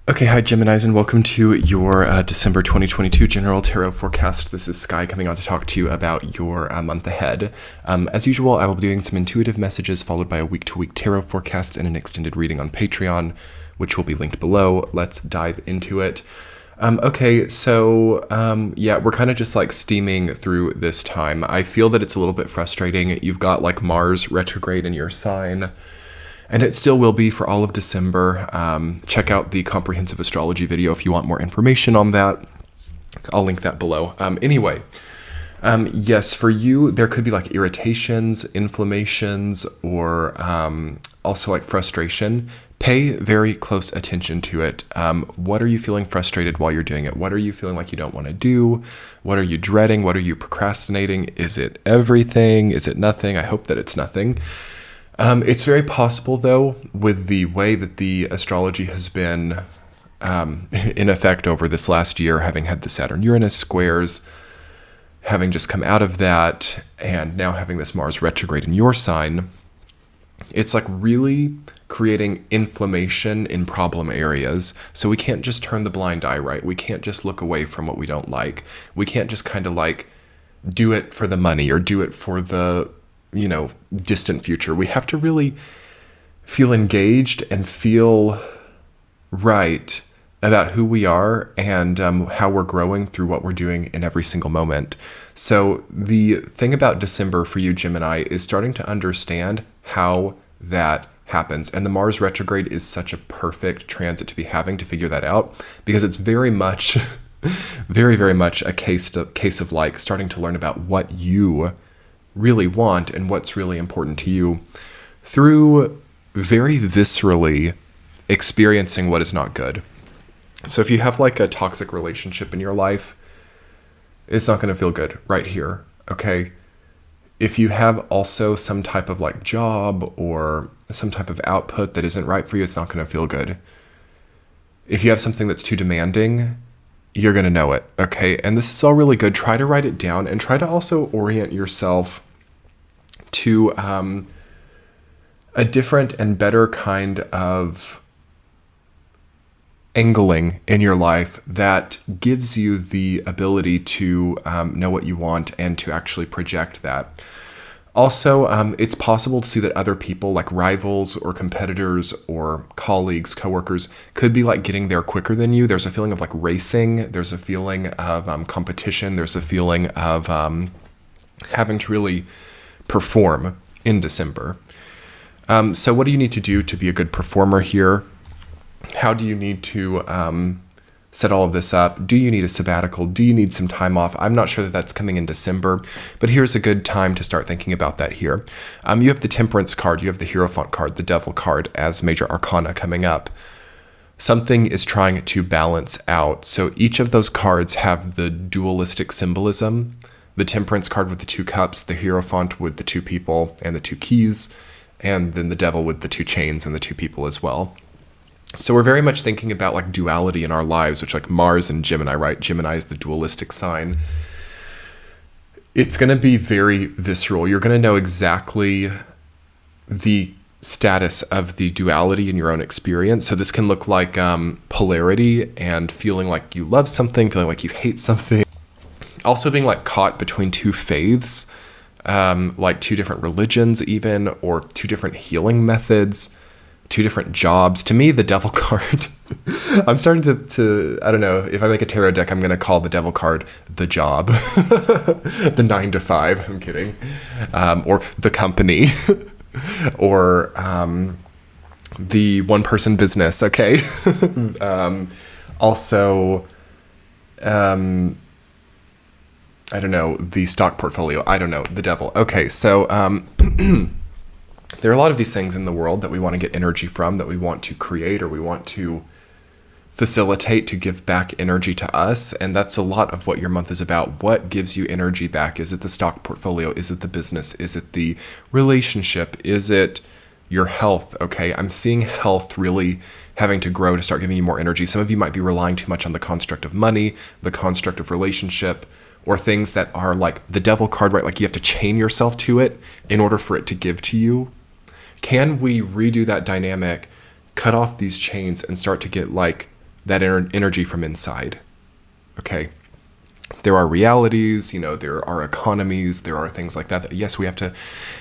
Okay, hi Geminis, and welcome to your December 2022 General Tarot Forecast. This is Sky coming on to talk to you about your month ahead. As usual, I will be doing some intuitive messages followed by a week-to-week tarot forecast and an extended reading on Patreon, which will be linked below. Let's dive into it. Okay, so yeah, we're kind of just like steaming through this time. I feel that it's a little bit frustrating. You've got like Mars retrograde in your sign. And it still will be for all of December. Check out the comprehensive astrology video if you want more information on that. I'll link that below. Anyway, yes, for you, there could be like irritations, inflammations, or also like frustration. Pay very close attention to it. What are you feeling frustrated while you're doing it? What are you feeling like you don't want to do? What are you dreading? What are you procrastinating? Is it everything? Is it nothing? I hope that it's nothing. It's very possible, though, with the way that the astrology has been in effect over this last year, having had the Saturn-Uranus squares, having just come out of that, and now having this Mars retrograde in your sign, it's like really creating inflammation in problem areas. So we can't just turn the blind eye, right? We can't just look away from what we don't like. We can't just kind of like do it for the money or do it for the distant future. We have to really feel engaged and feel right about who we are and how we're growing through what we're doing in every single moment. So the thing about December for you, Gemini, is starting to understand how that happens. And the Mars retrograde is such a perfect transit to be having to figure that out, because it's very much, very, very much a case of like starting to learn about what you really want and what's really important to you through very viscerally experiencing what is not good. So if you have like a toxic relationship in your life, it's not going to feel good right here, okay? If you have also some type of like job or some type of output that isn't right for you, it's not going to feel good. If you have something that's too demanding, you're going to know it, okay? And this is all really good. Try to write it down and try to also orient yourself to a different and better kind of angling in your life that gives you the ability to know what you want and to actually project that. Also, it's possible to see that other people, like rivals or competitors or colleagues, coworkers, could be like getting there quicker than you. There's a feeling of like racing. There's a feeling of competition. There's a feeling of having to really perform in December. So what do you need to do to be a good performer here? How do you need to set all of this up? Do you need a sabbatical? Do you need some time off? I'm not sure that that's coming in December, but here's a good time to start thinking about that here. You have the Temperance card, you have the Hierophant card, the Devil card as major arcana coming up. Something is trying to balance out. So each of those cards have the dualistic symbolism. The Temperance card with the 2 cups, the Hierophant with the 2 people and the 2 keys, and then the Devil with the 2 chains and the 2 people as well. So we're very much thinking about like duality in our lives, which like Mars and Gemini, right? Gemini is the dualistic sign. It's going to be very visceral. You're going to know exactly the status of the duality in your own experience. So this can look like polarity and feeling like you love something, feeling like you hate something. Also being like caught between 2 faiths, like 2 different religions even, or 2 different healing methods, 2 different jobs. To me, the Devil card, I'm starting to, I don't know, if I make a tarot deck, I'm going to call the Devil card the job, the 9 to 5, I'm kidding, or the company, or the one-person business, okay? Also, I don't know, the stock portfolio. I don't know, the Devil. Okay, so there are a lot of these things in the world that we want to get energy from, that we want to create or we want to facilitate to give back energy to us. And that's a lot of what your month is about. What gives you energy back? Is it the stock portfolio? Is it the business? Is it the relationship? Is it your health? Okay, I'm seeing health really having to grow to start giving you more energy. Some of you might be relying too much on the construct of money, the construct of relationship, or things that are like the Devil card, right? Like you have to chain yourself to it in order for it to give to you. Can we redo that dynamic, cut off these chains, and start to get like that energy from inside. Okay. There are realities, there are economies, there are things like that. Yes, we have to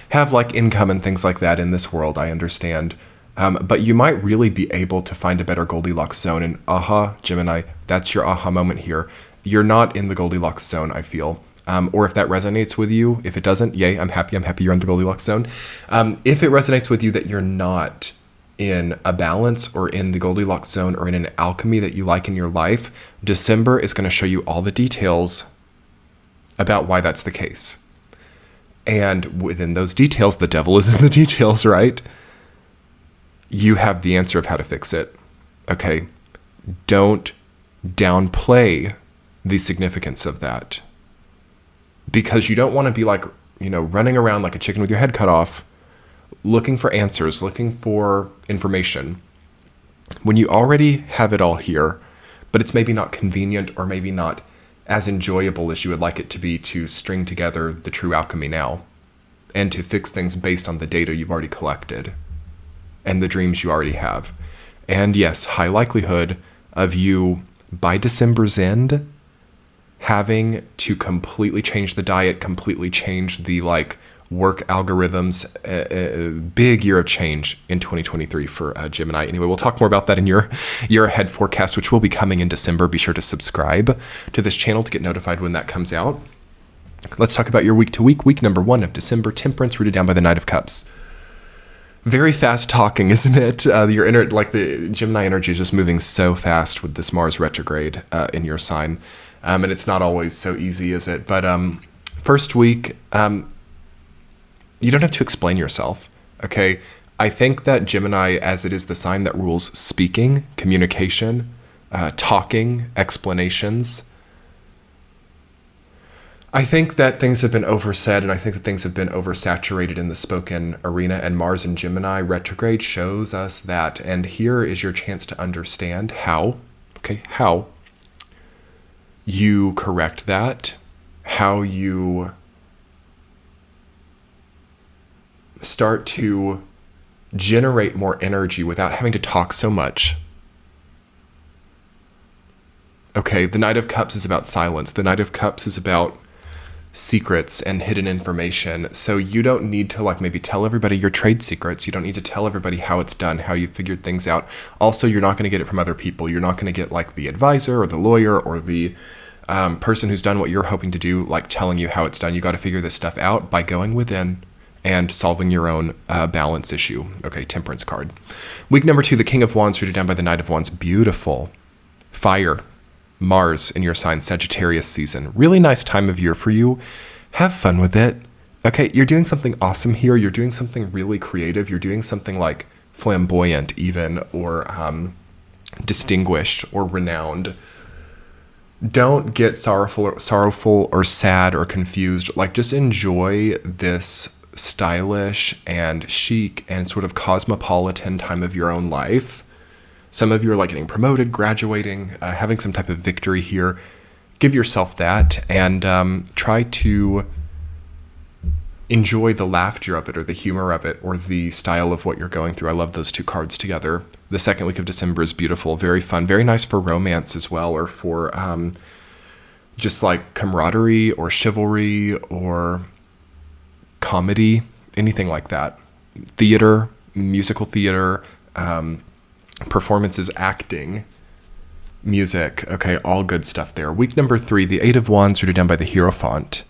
have like income and things like that in this world. I understand. But you might really be able to find a better Goldilocks zone. And Gemini, that's your aha moment here. You're not in the Goldilocks zone, I feel. Or if that resonates with you, if it doesn't, yay, I'm happy you're in the Goldilocks zone. If it resonates with you that you're not in a balance or in the Goldilocks zone or in an alchemy that you like in your life, December is going to show you all the details about why that's the case. And within those details, the devil is in the details, right? You have the answer of how to fix it. Okay. Don't downplay the significance of that, because you don't want to be like, running around like a chicken with your head cut off, looking for answers, looking for information, when you already have it all here, but it's maybe not convenient or maybe not as enjoyable as you would like it to be to string together the true alchemy now and to fix things based on the data you've already collected and the dreams you already have. And yes, high likelihood of you by December's end having to completely change the diet, completely change the work algorithms, a big year of change in 2023 for Gemini. Anyway, we'll talk more about that in your year ahead forecast, which will be coming in December. Be sure to subscribe to this channel to get notified when that comes out. Let's talk about your week to week. Week number 1 of December, Temperance, rooted down by the Knight of Cups. Very fast talking, isn't it? The Gemini energy is just moving so fast with this Mars retrograde in your sign. And it's not always so easy, is it? But first week, you don't have to explain yourself, okay? I think that Gemini, as it is the sign that rules speaking, communication, talking, explanations, I think that things have been oversaid, and I think that things have been oversaturated in the spoken arena, and Mars in Gemini retrograde shows us that. And here is your chance to understand how you correct that, how you start to generate more energy without having to talk so much. Okay, the Knight of Cups is about silence. The Knight of Cups is about secrets and hidden information. So you don't need to maybe tell everybody your trade secrets. You don't need to tell everybody how it's done, how you figured things out. Also, you're not going to get it from other people. You're not going to get the advisor or the lawyer or the person who's done what you're hoping to do, telling you how it's done. You got to figure this stuff out by going within and solving your own balance issue. Okay, Temperance card. Week number 2, the King of Wands, rooted down by the Knight of Wands. Beautiful. Fire. Mars in your sign, Sagittarius season. Really nice time of year for you. Have fun with it. Okay, you're doing something awesome here. You're doing something really creative. You're doing something flamboyant even, or distinguished or renowned. Don't get sorrowful or sad or confused. Just enjoy this stylish and chic and sort of cosmopolitan time of your own life. Some of you are getting promoted, graduating, having some type of victory here. Give yourself that and try to enjoy the laughter of it or the humor of it or the style of what you're going through. I love those two cards together. The second week of December is beautiful, very fun, very nice for romance as well, or for just camaraderie or chivalry or comedy, anything like that. Theater, musical theater, performances, acting, music. Okay, all good stuff there. Week number 3, the 8 of Wands, rooted down by the Hierophant.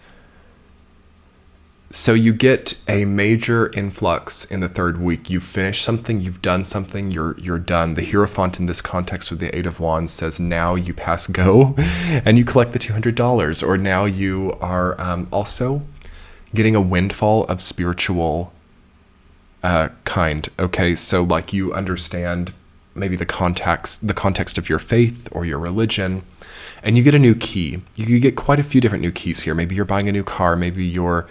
So you get a major influx in the third week. You've finished something, you've done something, you're done. The Hierophant in this context with the 8 of Wands says now you pass go and you collect the $200, or now you are also getting a windfall of spiritual kind. Okay, so you understand maybe the context of your faith or your religion, and you get a new key. You get quite a few different new keys here. Maybe you're buying a new car, maybe you're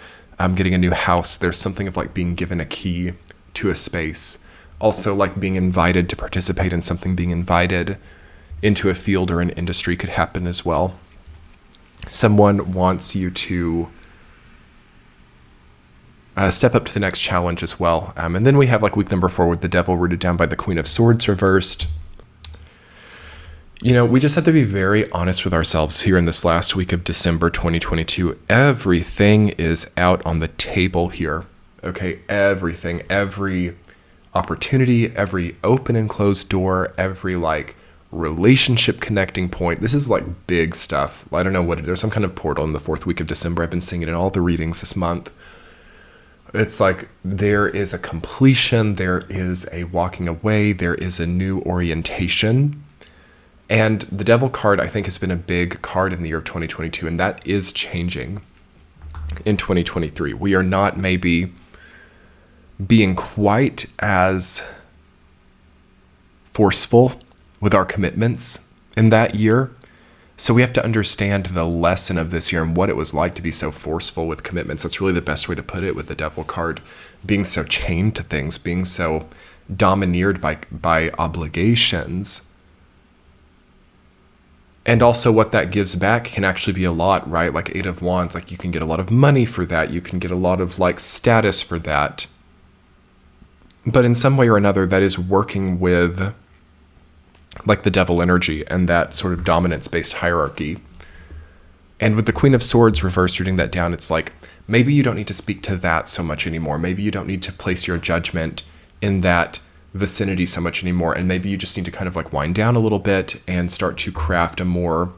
getting a new house. There's something of being given a key to a space. Also being invited to participate in something, being invited into a field or an industry could happen as well. Someone wants you to step up to the next challenge as well. And then we have week number 4 with the Devil, rooted down by the Queen of Swords reversed. We just have to be very honest with ourselves here in this last week of December 2022. Everything is out on the table here. Okay, everything, every opportunity, every open and closed door, every relationship connecting point. This is big stuff. I don't know what there's some kind of portal in the 4th week of December. I've been seeing it in all the readings this month. It's there is a completion, there is a walking away, there is a new orientation. And the Devil card, I think, has been a big card in the year of 2022, and that is changing in 2023. We are not maybe being quite as forceful with our commitments in that year. So we have to understand the lesson of this year and what it was like to be so forceful with commitments. That's really the best way to put it with the Devil card, being so chained to things, being so domineered by obligations. And also what that gives back can actually be a lot, right? Like 8 of Wands, you can get a lot of money for that. You can get a lot of status for that. But in some way or another, that is working with the Devil energy and that sort of dominance-based hierarchy. And with the Queen of Swords reversed, reading that down, it's maybe you don't need to speak to that so much anymore. Maybe you don't need to place your judgment in that vicinity so much anymore, and maybe you just need to kind of wind down a little bit and start to craft a more,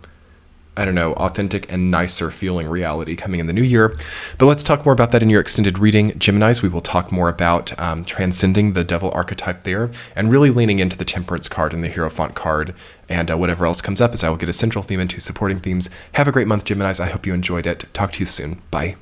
authentic and nicer feeling reality coming in the new year. But let's talk more about that in your extended reading, Geminis. We will talk more about transcending the Devil archetype there and really leaning into the Temperance card and the Hierophant card, and whatever else comes up as I will get a central theme and 2 supporting themes. Have a great month, Geminis. I hope you enjoyed it. Talk to you soon. Bye.